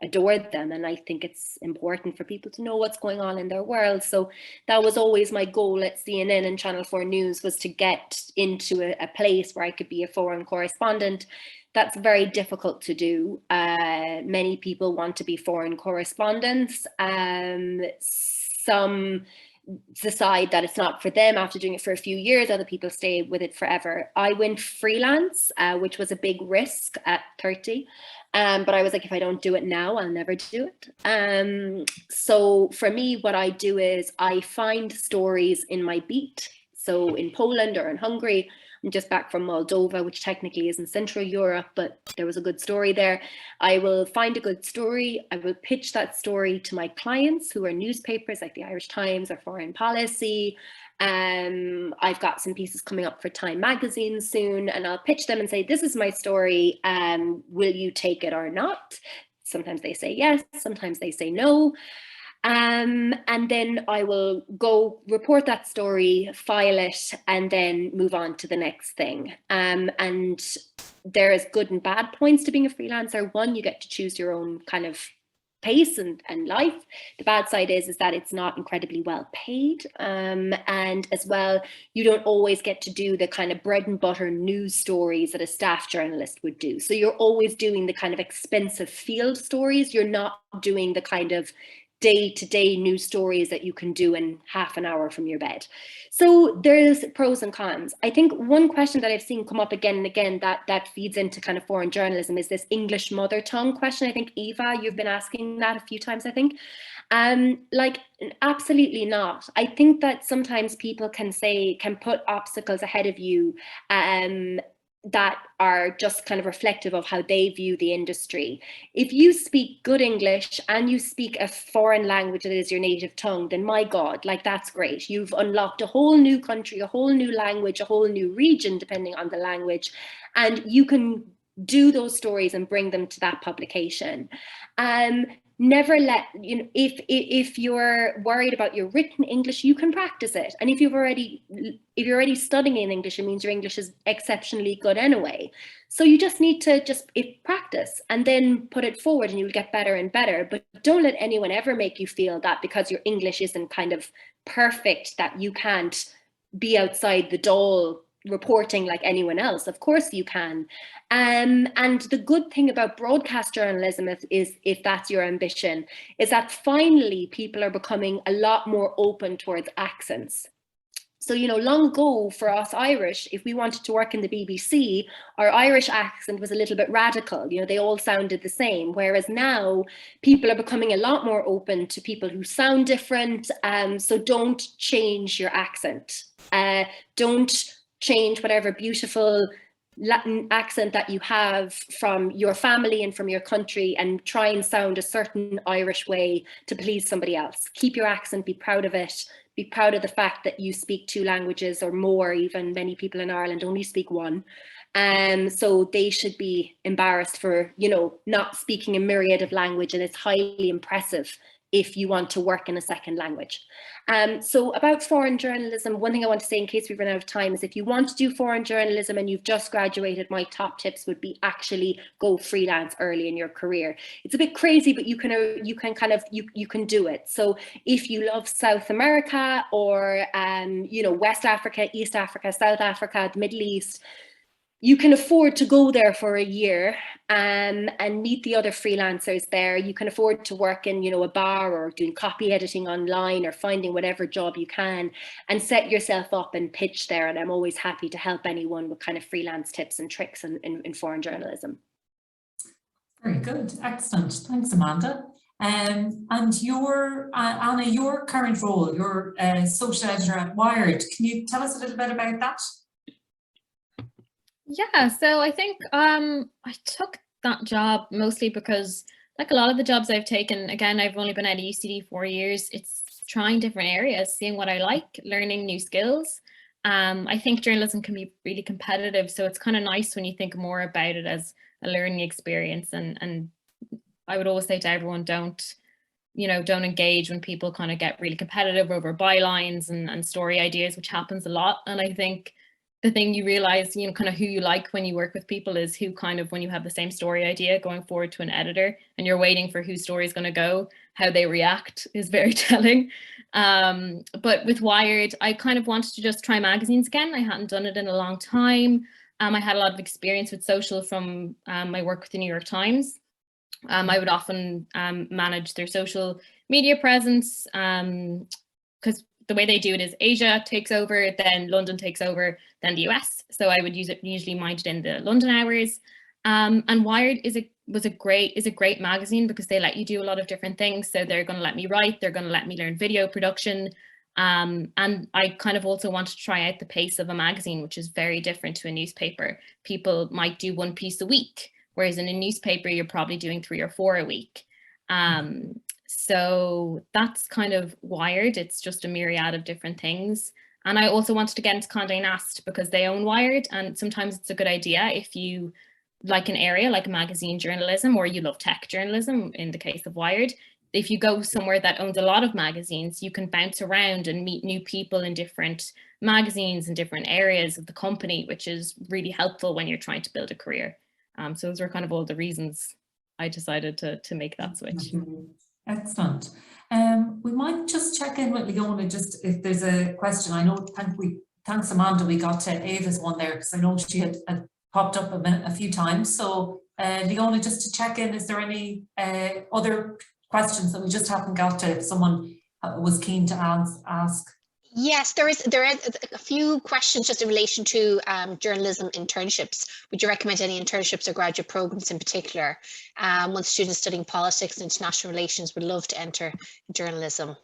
adored them. And I think it's important for people to know what's going on in their world. So that was always my goal at CNN and Channel 4 News, was to get into a place where I could be a foreign correspondent. That's very difficult to do. Many people want to be foreign correspondents. Some decide that it's not for them after doing it for a few years. Other people stay with it forever. I went freelance, which was a big risk at 30. But I was like, if I don't do it now, I'll never do it. So for me, what I do is I find stories in my beat. So in Poland or in Hungary, I'm just back from Moldova, which technically is in Central Europe, but there was a good story there. I will find a good story. I will pitch that story to my clients, who are newspapers like the Irish Times or Foreign Policy. I've got some pieces coming up for Time magazine soon, and I'll pitch them and say, this is my story. Will you take it or not? Sometimes they say yes, sometimes they say no. And then I will go report that story, file it, and then move on to the next thing. And there is good and bad points to being a freelancer. One, you get to choose your own kind of pace and life. The bad side is that it's not incredibly well paid. And as well, you don't always get to do the kind of bread and butter news stories that a staff journalist would do. So you're always doing the kind of expensive field stories. You're not doing the kind of day-to-day news stories that you can do in half an hour from your bed. So there's pros and cons. I think one question that I've seen come up again and again that feeds into kind of foreign journalism is this English mother tongue question. I think, Eva, you've been asking that a few times, I think. Like, absolutely not. I think that sometimes people can put obstacles ahead of you that are just kind of reflective of how they view the industry. If you speak good English and you speak a foreign language that is your native tongue, then my God, like, that's great. You've unlocked a whole new country, a whole new language, a whole new region, depending on the language, and you can do those stories and bring them to that publication. Never let, if you're worried about your written English, you can practice it. And if you're already studying in English, it means your English is exceptionally good anyway. So you just need to practice and then put it forward, and you'll get better and better. But don't let anyone ever make you feel that because your English isn't kind of perfect, that you can't be outside the door reporting like anyone else. Of course you can. And the good thing about broadcast journalism is if that's your ambition, is that finally people are becoming a lot more open towards accents. So, you know, long ago for us Irish, if we wanted to work in the BBC, our Irish accent was a little bit radical. You know, they all sounded the same. Whereas now people are becoming a lot more open to people who sound different. So don't change your accent. Don't change whatever beautiful Latin accent that you have from your family and from your country and try and sound a certain Irish way to please somebody else. Keep your accent, be proud of it. Be proud of the fact that you speak 2 languages or more. Even many people in Ireland only speak 1. So they should be embarrassed for, you know, not speaking a myriad of language, and it's highly impressive if you want to work in a second language. So about foreign journalism, one thing I want to say in case we run out of time is if you want to do foreign journalism and you've just graduated, my top tips would be actually go freelance early in your career. It's a bit crazy, but you can do it. So if you love South America or you know, West Africa, East Africa, South Africa, the Middle East, you can afford to go there for a year and meet the other freelancers there. You can afford to work in, you know, a bar or doing copy editing online or finding whatever job you can and set yourself up and pitch there. And I'm always happy to help anyone with kind of freelance tips and tricks in foreign journalism. Very good, excellent. Thanks, Amanda. And your, Anna, your current role, you're social editor at Wired. Can you tell us a little bit about that? Yeah, so I think I took that job mostly because, like a lot of the jobs I've taken, again, I've only been at UCD 4 years. It's trying different areas, seeing what I like, learning new skills. I think journalism can be really competitive, so it's kind of nice when you think more about it as a learning experience. And I would always say to everyone, don't engage when people kind of get really competitive over bylines and story ideas, which happens a lot. And I think the thing you realize, you know, kind of who you like when you work with people is who kind of, when you have the same story idea going forward to an editor and you're waiting for whose story is going to go, how they react is very telling. But with Wired, I kind of wanted to just try magazines again. I hadn't done it in a long time. I had a lot of experience with social from my work with the New York Times. I would often manage their social media presence because the way they do it is Asia takes over, then London takes over, then the US. So I would usually mind it in the London hours. And Wired is a great magazine because they let you do a lot of different things. So they're going to let me write, they're going to let me learn video production. And I kind of also want to try out the pace of a magazine, which is very different to a newspaper. People might do 1 piece a week, whereas in a newspaper, you're probably doing 3 or 4 a week. So that's kind of Wired. It's just a myriad of different things. And I also wanted to get into Condé Nast because they own Wired. And sometimes it's a good idea if you like an area like magazine journalism or you love tech journalism, in the case of Wired. If you go somewhere that owns a lot of magazines, you can bounce around and meet new people in different magazines and different areas of the company, which is really helpful when you're trying to build a career. So those were kind of all the reasons I decided to make that switch. Excellent. We might just check in with Leona just if there's a question. I know, thanks Amanda, we got Ava's one there because I know she had popped up a few times. So Leona, just to check in, is there any other questions that we just haven't got to, if someone was keen to ask? Yes, there is a few questions just in relation to journalism internships. Would you recommend any internships or graduate programs in particular? When students studying politics and international relations would love to enter journalism.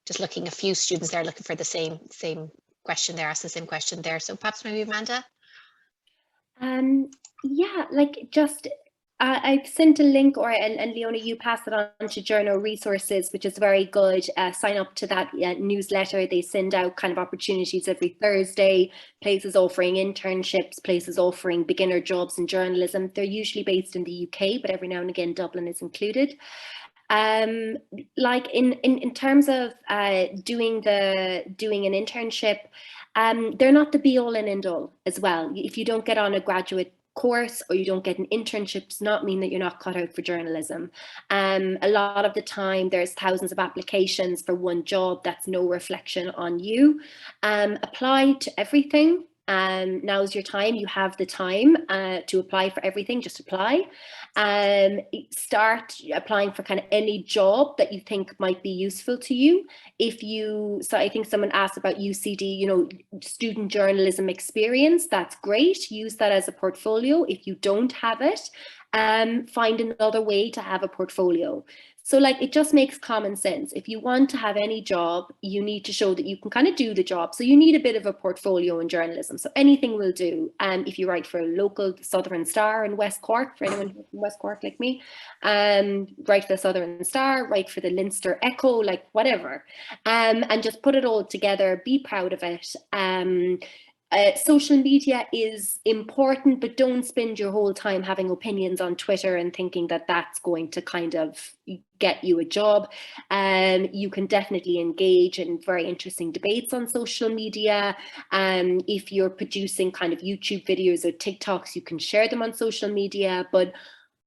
Just looking, a few students there looking for the same question there, asked the same question there. So perhaps maybe Amanda? Yeah, like just I've sent a link, and Leona, you pass it on to Journal Resources, which is very good. Sign up to that newsletter. They send out kind of opportunities every Thursday, places offering internships, places offering beginner jobs in journalism. They're usually based in the UK, but every now and again, Dublin is included. Like in terms of doing an internship, they're not the be all and end all as well. If you don't get on a graduate course or you don't get an internship, does not mean that you're not cut out for journalism. A lot of the time there's thousands of applications for one job. That's no reflection on you. Apply to everything. Now's your time. You have the time to apply for everything. Just apply. Start applying for kind of any job that you think might be useful to you. So I think someone asked about UCD, you know, student journalism experience. That's great. Use that as a portfolio. If you don't have it, find another way to have a portfolio. So like, it just makes common sense. If you want to have any job, you need to show that you can kind of do the job. So you need a bit of a portfolio in journalism. So anything will do. If you write for a local Southern Star in West Cork, for anyone from West Cork like me, write for the Southern Star, write for the Leinster Echo, like whatever, and just put it all together, be proud of it. Social media is important, but don't spend your whole time having opinions on Twitter and thinking that that's going to kind of get you a job. You can definitely engage in very interesting debates on social media. If you're producing kind of YouTube videos or TikToks, you can share them on social media. But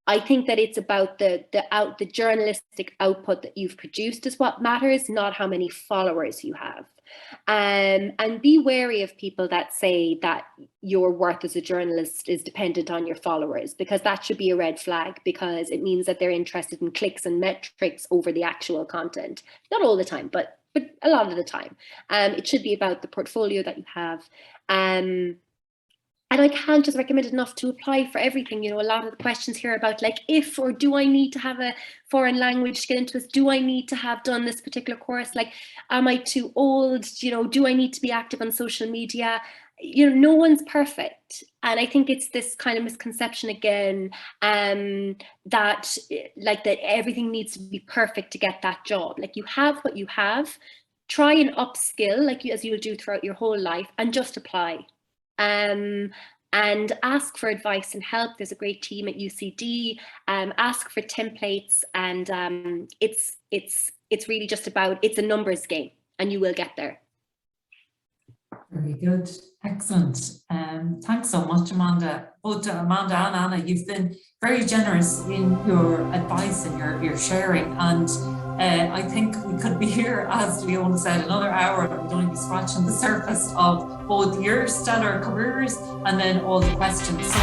I think that it's about the journalistic output that you've produced is what matters, not how many followers you have. And be wary of people that say that your worth as a journalist is dependent on your followers, because that should be a red flag, because it means that they're interested in clicks and metrics over the actual content. Not all the time, but a lot of the time. It should be about the portfolio that you have. And I can't just recommend it enough to apply for everything. You know, a lot of the questions here about like, if or do I need to have a foreign language to get into this? Do I need to have done this particular course? Like, am I too old? You know, do I need to be active on social media? You know, no one's perfect. And I think it's this kind of misconception again, that everything needs to be perfect to get that job. Like, you have what you have, try and upskill as you'll do throughout your whole life, and just apply. And ask for advice and help. There's a great team at UCD. Ask for templates, and it's really just about, it's a numbers game, and you will get there. Very good, excellent. Thanks so much, Amanda. Both Amanda and Anna, you've been very generous in your advice and your sharing, and I think we could be here, as Leona said, another hour, and we'd only be scratching the surface of both your stellar careers and then all the questions. So